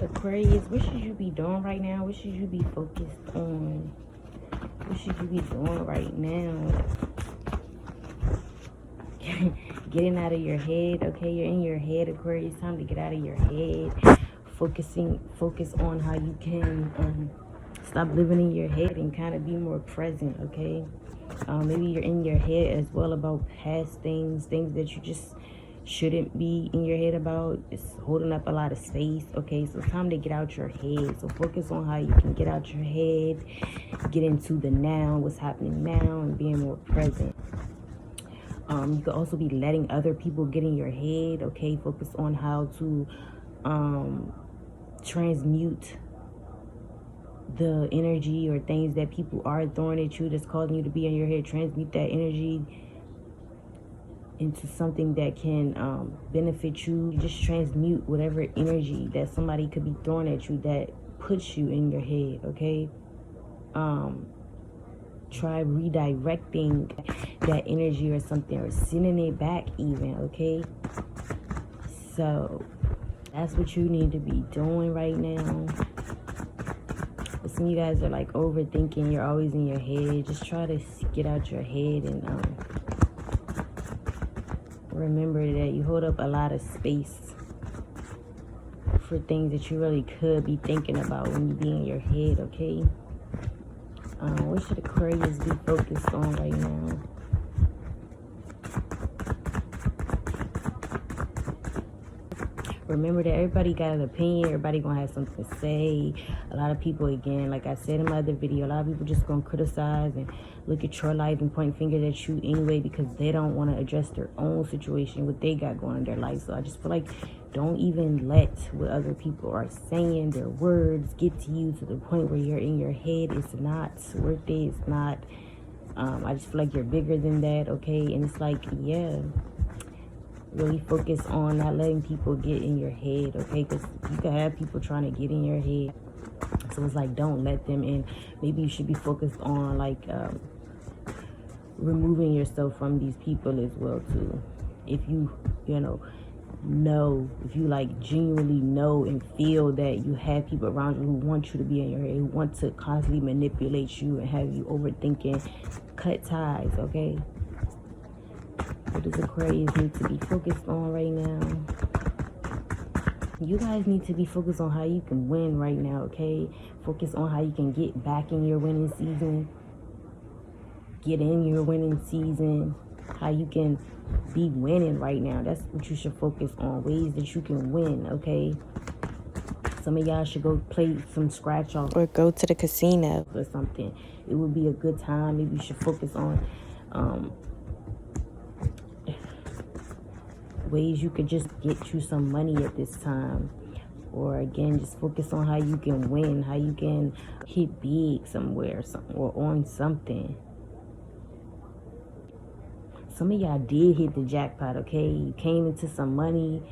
Aquarius, what should you be doing right now? What should you be focused on? What should you be doing right now? Getting out of your head, okay? You're in your head, Aquarius. Time to get out of your head. Focus on how you can stop living in your head and kind of be more present, okay? Maybe you're in your head as well about past things that you just shouldn't be in your head about. It's holding up a lot of space, okay? So it's time to get out your head. So focus on how you can get out your head, get into the now, what's happening now, and being more present. You could also be letting other people get in your head, okay? Focus on how to transmute the energy or things that people are throwing at you that's causing you to be in your head. Transmute that energy into something that can benefit you. Just transmute whatever energy that somebody could be throwing at you that puts you in your head, okay? Try redirecting that energy or something, or sending it back even, okay? So that's what you need to be doing right now. But some of you guys are like overthinking. You're always in your head. Just try to get out your head and remember that you hold up a lot of space for things that you really could be thinking about when you be in your head, okay? What should Aquarius be focused on right now? Remember that everybody got an opinion. Everybody gonna have something to say. A lot of people, again, like I said in my other video, a lot of people just gonna criticize and look at your life and point fingers at you anyway because they don't want to address their own situation, what they got going in their life. So I just feel like don't even let what other people are saying, their words, get to you to the point where you're in your head. It's not worth it. It's not. I just feel like you're bigger than that, okay? And it's like, yeah, really focus on not letting people get in your head, okay? Because you can have people trying to get in your head. So it's like, don't let them in. Maybe you should be focused on like removing yourself from these people as well too. If you know, if you like genuinely know and feel that you have people around you who want you to be in your head, who want to constantly manipulate you and have you overthinking, cut ties, okay? What does Aquarius need to be focused on right now? You guys need to be focused on how you can win right now, okay? Focus on how you can get back in your winning season. Get in your winning season. How you can be winning right now. That's what you should focus on. Ways that you can win, okay? Some of y'all should go play some scratch off or go to the casino or something. It would be a good time. Maybe you should focus on ways you could just get you some money at this time. Or again, just focus on how you can win, how you can hit big somewhere or on something. Some of y'all did hit the jackpot, okay? You came into some money,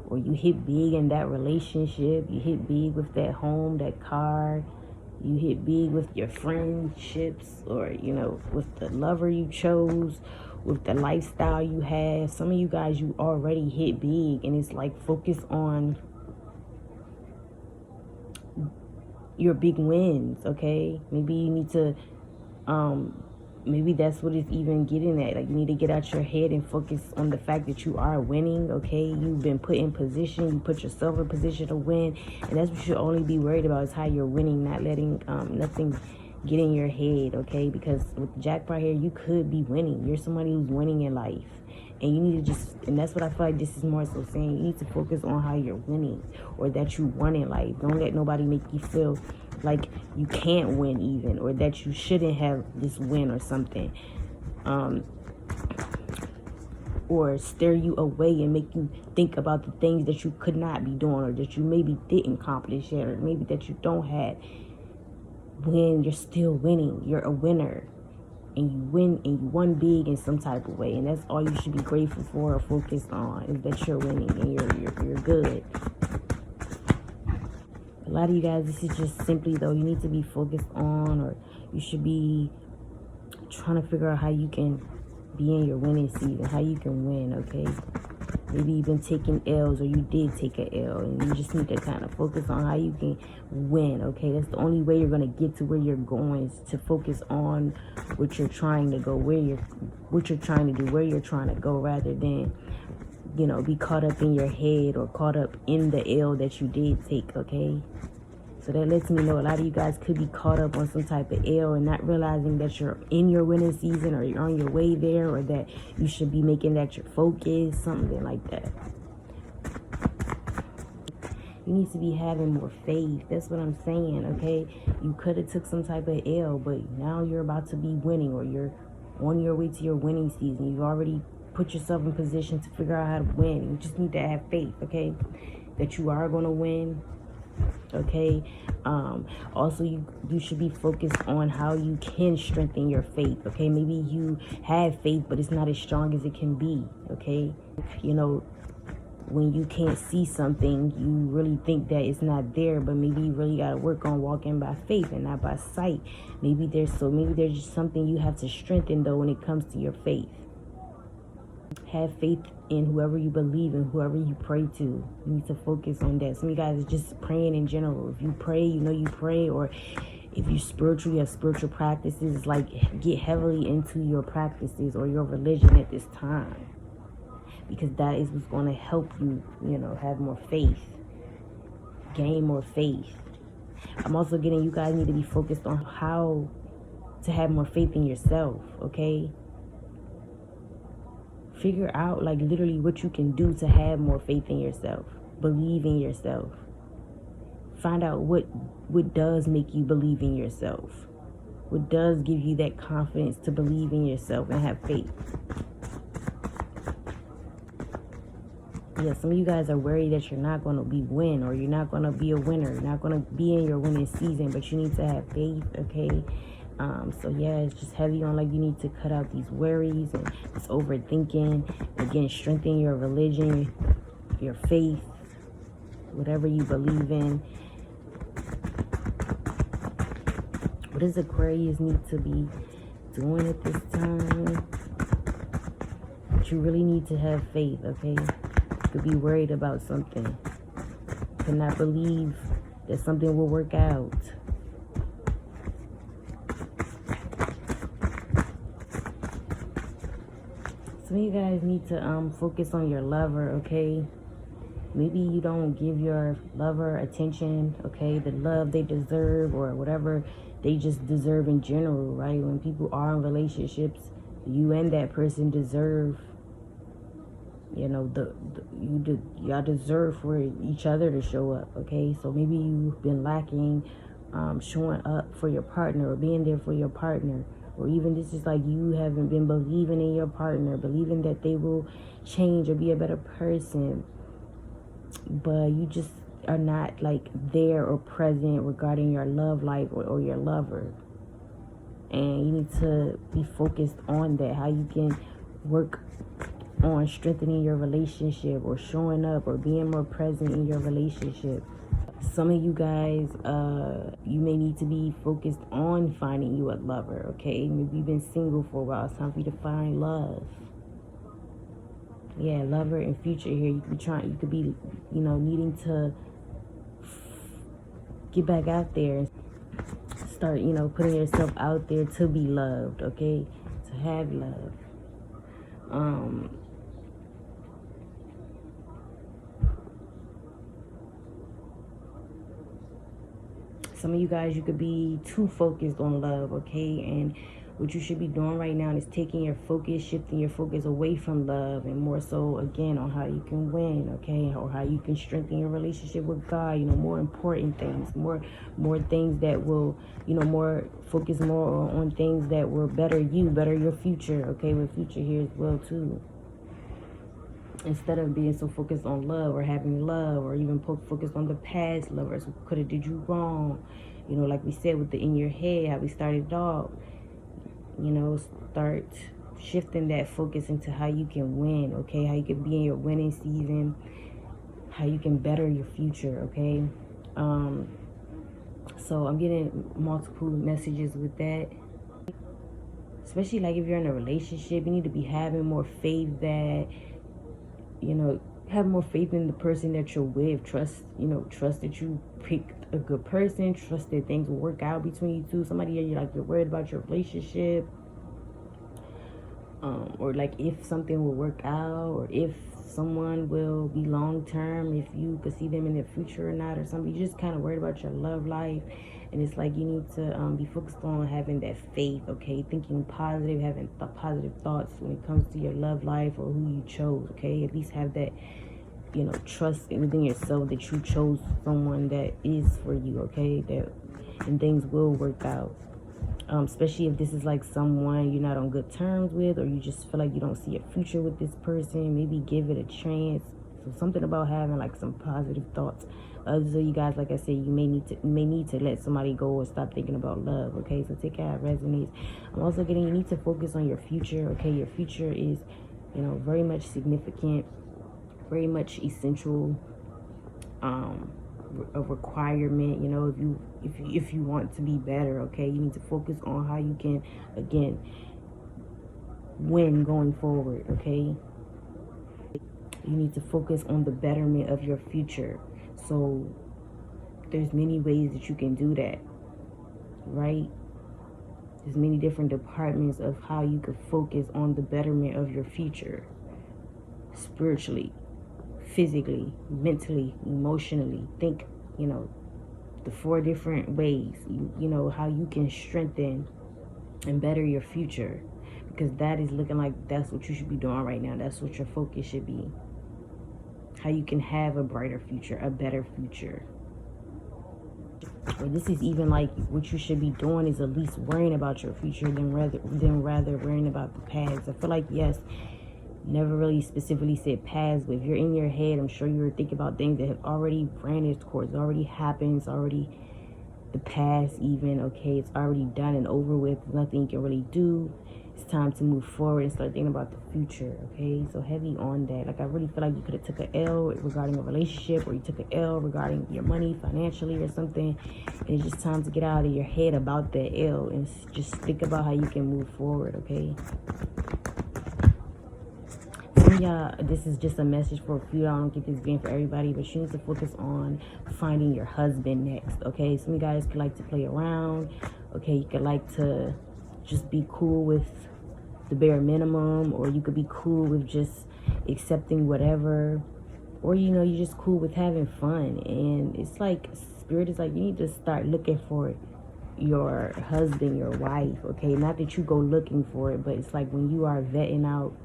or you hit big in that relationship. You hit big with that home, that car. You hit big with your friendships, or, with the lover you chose, with the lifestyle you have. Some of you guys, you already hit big, and it's like focus on your big wins, okay? Maybe you need to maybe that's what it's even getting at. Like, you need to get out your head and focus on the fact that you are winning, okay? You've been put in position. You put yourself in position to win. And that's what you should only be worried about, is how you're winning, not letting nothing get in your head, okay? Because with the jackpot here, you could be winning. You're somebody who's winning in life. And you need to and that's what I feel like this is more so saying. You need to focus on how you're winning, or that you won in life. Don't let nobody make you feel like you can't win even, or that you shouldn't have this win or something. Or steer you away and make you think about the things that you could not be doing, or that you maybe didn't accomplish yet, or maybe that you don't have. When you're still winning, you're a winner. And you win, and you won big in some type of way, and that's all you should be grateful for or focused on, is that you're winning and you're good. A lot of you guys, this is just simply, though, you need to be focused on, or you should be trying to figure out how you can be in your winning season, how you can win, okay? Maybe you've been taking L's, or you did take a L, and you just need to kind of focus on how you can win, okay? That's the only way you're going to get to where you're going, is to focus on what you're trying to go, what you're trying to do, where you're trying to go, rather than, you know, be caught up in your head or caught up in the L that you did take, okay? So that lets me know a lot of you guys could be caught up on some type of L and not realizing that you're in your winning season, or you're on your way there, or that you should be making that your focus, something like that. You need to be having more faith. That's what I'm saying, okay? You could have took some type of L, but now you're about to be winning, or you're on your way to your winning season. You've already put yourself in position to figure out how to win. You just need to have faith, okay? That you are going to win. Okay. Also, you should be focused on how you can strengthen your faith. Okay, maybe you have faith, but it's not as strong as it can be. Okay, you know, when you can't see something, you really think that it's not there, but maybe you really got to work on walking by faith and not by sight. Maybe there's just something you have to strengthen, though, when it comes to your faith. Have faith in whoever you believe in, whoever you pray to. You need to focus on that. Some of you guys are just praying in general. If you pray, you know you pray, or if you're spiritual, you have spiritual practices. Like, get heavily into your practices or your religion at this time, because that is what's going to help you, you know, have more faith, gain more faith. I'm also getting, you guys need to be focused on how to have more faith in yourself, okay? Figure out, like, literally what you can do to have more faith in yourself. Believe in yourself. Find out what does make you believe in yourself. What does give you that confidence to believe in yourself and have faith. Yeah, some of you guys are worried that you're not going to win, or you're not going to be a winner. You're not going to be in your winning season, but you need to have faith, okay? So yeah, it's just heavy on, like, you need to cut out these worries and this overthinking. Again, strengthen your religion, your faith, whatever you believe in. What does Aquarius need to be doing at this time? But you really need to have faith, okay? You could be worried about something. You cannot believe that something will work out. Some of you guys need to focus on your lover, okay? Maybe you don't give your lover attention, okay? The love they deserve, or whatever they just deserve in general, right? When people are in relationships, you and that person deserve, you know, y'all deserve for each other to show up, okay? So maybe you've been lacking showing up for your partner, or being there for your partner. Or even this is like you haven't been believing in your partner, believing that they will change or be a better person. But you just are not, like, there or present regarding your love life or your lover. And you need to be focused on that, how you can work on strengthening your relationship, or showing up, or being more present in your relationship. Some of you guys, you may need to be focused on finding you a lover, okay? Maybe you've been single for a while. It's time for you to find love. Yeah, lover in future here. You could be, you know, needing to get back out there and start, you know, putting yourself out there to be loved, okay? To have love. Some of you guys, you could be too focused on love, okay? And what you should be doing right now is taking your focus, shifting your focus away from love, and more so, again, on how you can win, okay? Or how you can strengthen your relationship with God, you know, more important things, more things that will, you know, focus more on things that will better you, better your future, okay? With future here as well, too. Instead of being so focused on love, or having love, or even focused on the past lovers who could have did you wrong, you know, like we said with the in your head, how we started off, you know, start shifting that focus into how you can win, okay? How you can be in your winning season, how you can better your future, okay? So I'm getting multiple messages with that. Especially, like, if you're in a relationship, you need to be having more faith that you know, have more faith in the person that you're with. Trust, you know, trust that you picked a good person. Trust that things will work out between you two. Somebody you're worried about your relationship, or like if something will work out, or if someone will be long term, if you could see them in the future or not, or something. You're just kind of worried about your love life, and it's like you need to be focused on having that faith, okay? Thinking positive, having positive thoughts when it comes to your love life or who you chose, okay? At least have that, you know, trust within yourself that you chose someone that is for you, okay? That, and things will work out. Especially if this is like someone you're not on good terms with, or you just feel like you don't see a future with this person. Maybe give it a chance. So something about having like some positive thoughts. So you guys, like I said, you may need to let somebody go or stop thinking about love, okay? So take care of resonates. I'm also getting, you need to focus on your future, okay? Your future is, you know, very much significant, very much essential, a requirement. You know, if you want to be better, okay, you need to focus on how you can, again, win going forward, okay? You need to focus on the betterment of your future. So there's many ways that you can do that, right? There's many different departments of how you could focus on the betterment of your future, spiritually, physically, mentally, emotionally. Think, you know, the 4 different ways, you know, how you can strengthen and better your future, because that is looking like that's what you should be doing right now. That's what your focus should be. How you can have a brighter future, a better future. Or this is even like what you should be doing is at least worrying about your future than rather worrying about the past. I feel like, yes, never really specifically said past, but if you're in your head, I'm sure you were thinking about things that have already ran its course, already happened, it's already the past even, okay? It's already done and over with. Nothing you can really do. It's time to move forward and start thinking about the future, okay? So heavy on that. Like, I really feel like you could have took an L regarding a relationship, or you took an L regarding your money financially or something, and it's just time to get out of your head about that L and just think about how you can move forward, okay? Yeah, this is just a message for a few. I don't get this being for everybody, but you need to focus on finding your husband next, okay? Some of you guys could like to play around, okay? You could like to just be cool with the bare minimum, or you could be cool with just accepting whatever, or, you know, you're just cool with having fun. And it's like, spirit is like, you need to start looking for your husband, your wife, okay? Not that you go looking for it, but it's like when you are vetting out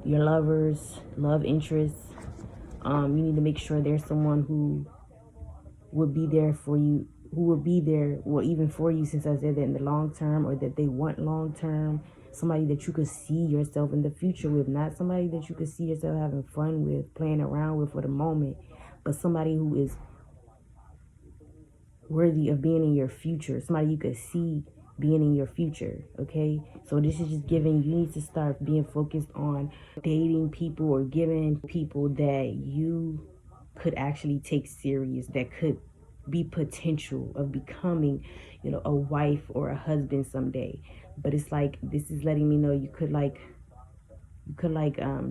your lovers, love interests, you need to make sure there's someone who would be there for you, who will be there, well, even for you, since I said that, in the long term, or that they want long term. Somebody that you could see yourself in the future with, not somebody that you could see yourself having fun with, playing around with for the moment, but somebody who is worthy of being in your future, somebody you could see being in your future, okay? So this is just giving, you need to start being focused on dating people or giving people that you could actually take serious, that could be potential of becoming, you know, a wife or a husband someday. But it's like, this is letting me know you could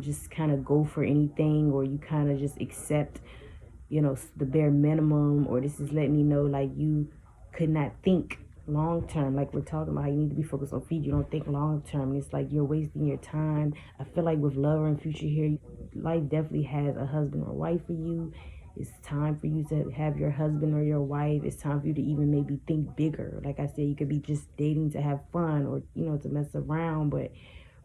just kind of go for anything, or you kind of just accept, you know, the bare minimum. Or this is letting me know like you could not think long term, like we're talking about how you need to be focused on feed. You don't think long term, and it's like you're wasting your time. I feel like with love and future here, life definitely has a husband or wife for you. It's time for you to have your husband or your wife. It's time for you to even maybe think bigger. Like I said, you could be just dating to have fun, or, you know, to mess around, but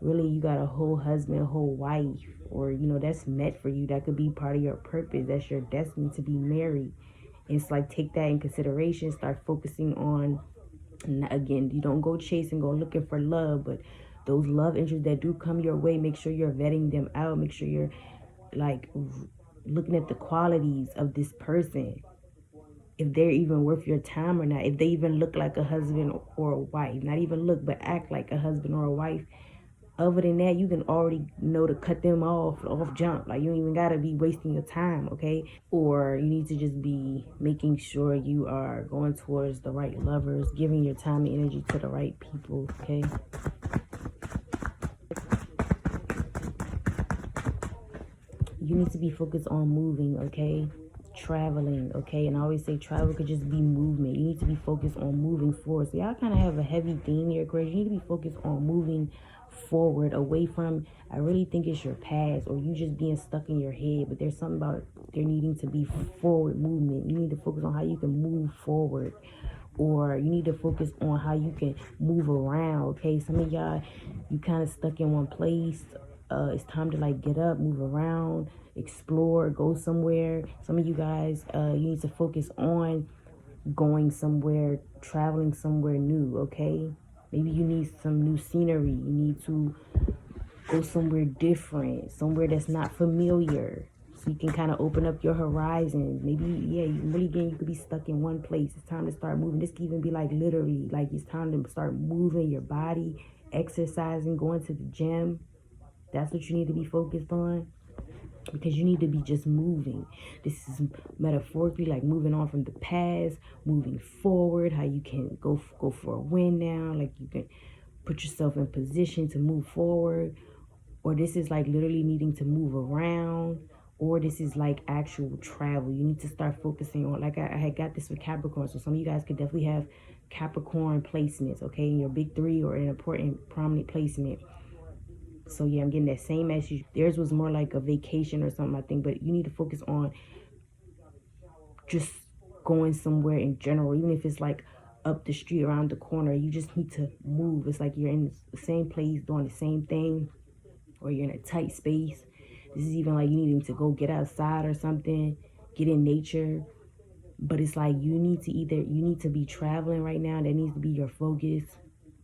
really you got a whole husband, a whole wife, or, you know, that's meant for you. That could be part of your purpose. That's your destiny, to be married. And it's like, take that in consideration. Start focusing on, again, you don't go chasing, go looking for love, but those love interests that do come your way, make sure you're vetting them out. Make sure you're like looking at the qualities of this person, if they're even worth your time or not, if they even look like a husband or a wife. Not even look, but act like a husband or a wife. Other than that, you can already know to cut them off jump. Like, you don't even gotta be wasting your time, okay? Or you need to just be making sure you are going towards the right lovers, giving your time and energy to the right people, okay? you need to be focused on moving, okay? Traveling, okay? And I always say travel could just be movement. You need to be focused on moving forward. So y'all kind of have a heavy theme here, Aquarius. You need to be focused on moving forward, away from, I really think it's your past, or you just being stuck in your head. But there's something about there needing to be forward movement. You need to focus on how you can move forward, or you need to focus on how you can move around, okay? Some of y'all, you kind of stuck in one place. It's time to like get up, move around, explore, go somewhere. Some of you guys, you need to focus on going somewhere, traveling somewhere new, okay? Maybe you need some new scenery. You need to go somewhere different, somewhere that's not familiar, so you can kind of open up your horizons. Maybe, yeah, you really, again, you could be stuck in one place. It's time to start moving. This could even be like literally, like it's time to start moving your body, exercising, going to the gym. That's what you need to be focused on, because you need to be just moving. This is metaphorically like moving on from the past, moving forward, how you can go for a win now, like you can put yourself in position to move forward. Or this is like literally needing to move around, or this is like actual travel. You need to start focusing on, like I had got this with Capricorn, so some of you guys could definitely have Capricorn placements, okay, in your big three or an important prominent placement. So yeah, I'm getting that same message. Theirs was more like a vacation or something, I think, but you need to focus on just going somewhere in general, even if it's like up the street, around the corner. You just need to move. It's like you're in the same place doing the same thing, or you're in a tight space. This is even like you needing to go get outside or something, get in nature. But it's like you need to be traveling right now. That needs to be your focus.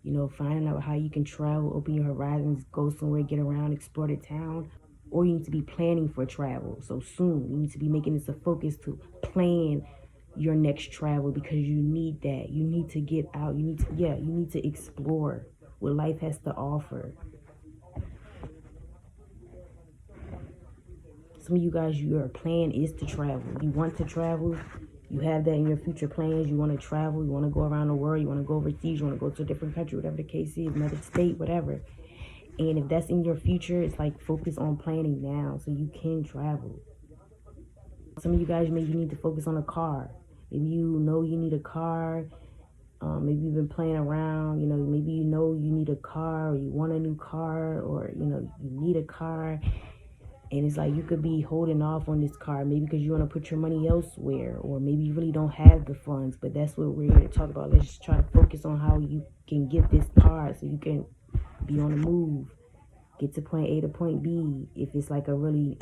You know, finding out how you can travel, open your horizons, go somewhere, get around, explore the town. Or you need to be planning for travel. So soon, you need to be making this a focus to plan your next travel, because you need that. You need to get out. You need to explore what life has to offer. Some of you guys, your plan is to travel. You want to travel. You have that in your future plans. You want to travel. You want to go around the world. You want to go overseas. You want to go to a different country, whatever the case is, another state, whatever. And if that's in your future, it's like focus on planning now so you can travel. Some of you guys, maybe you need to focus on a car. Maybe you know you need a car. Maybe you've been playing around. You know, maybe you know you need a car, or you want a new car, or you know you need a car. And it's like you could be holding off on this car, maybe because you want to put your money elsewhere, or maybe you really don't have the funds. But that's what we're here to talk about. Let's just try to focus on how you can get this car so you can be on the move, get to point A to point B. If it's like a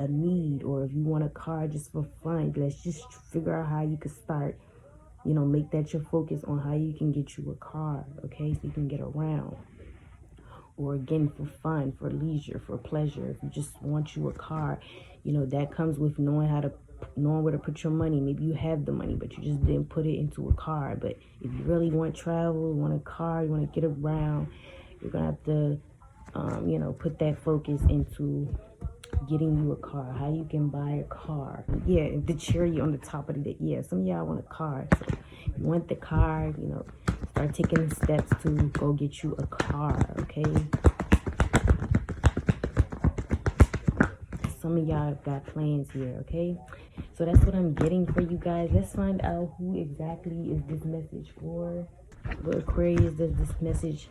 need, or if you want a car just for fun, let's just figure out how you can start, you know, make that your focus on how you can get you a car, okay, so you can get around. Or again, for fun, for leisure, for pleasure. If you just want you a car, you know, that comes with knowing where to put your money. Maybe you have the money, but you just didn't put it into a car. But if you really want travel, want a car, you want to get around, you're gonna have to you know, put that focus into getting you a car, how you can buy a car. Yeah, the cherry on the top of it. Yeah, some of y'all want a car. So you want the car, you know, start taking the steps to go get you a car, okay? Some of y'all got plans here, okay? So that's what I'm getting for you guys. Let's find out who exactly is this message for. What Aquarius does this message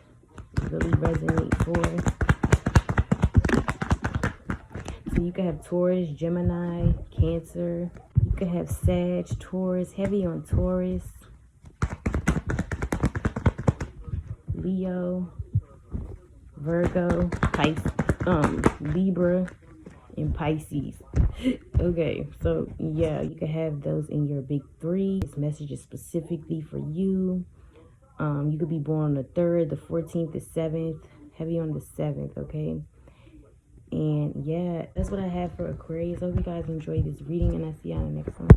really resonate for? So you can have Taurus, Gemini, Cancer. You could have Sag, Taurus, heavy on Taurus, Leo, Virgo, Libra, and Pisces. Okay, so yeah, you can have those in your big three. This message is specifically for you. You could be born on the 3rd, the 14th, the 7th, heavy on the 7th, okay? And yeah, that's what I have for Aquarius. I hope you guys enjoyed this reading, and I'll see y'all in the next one.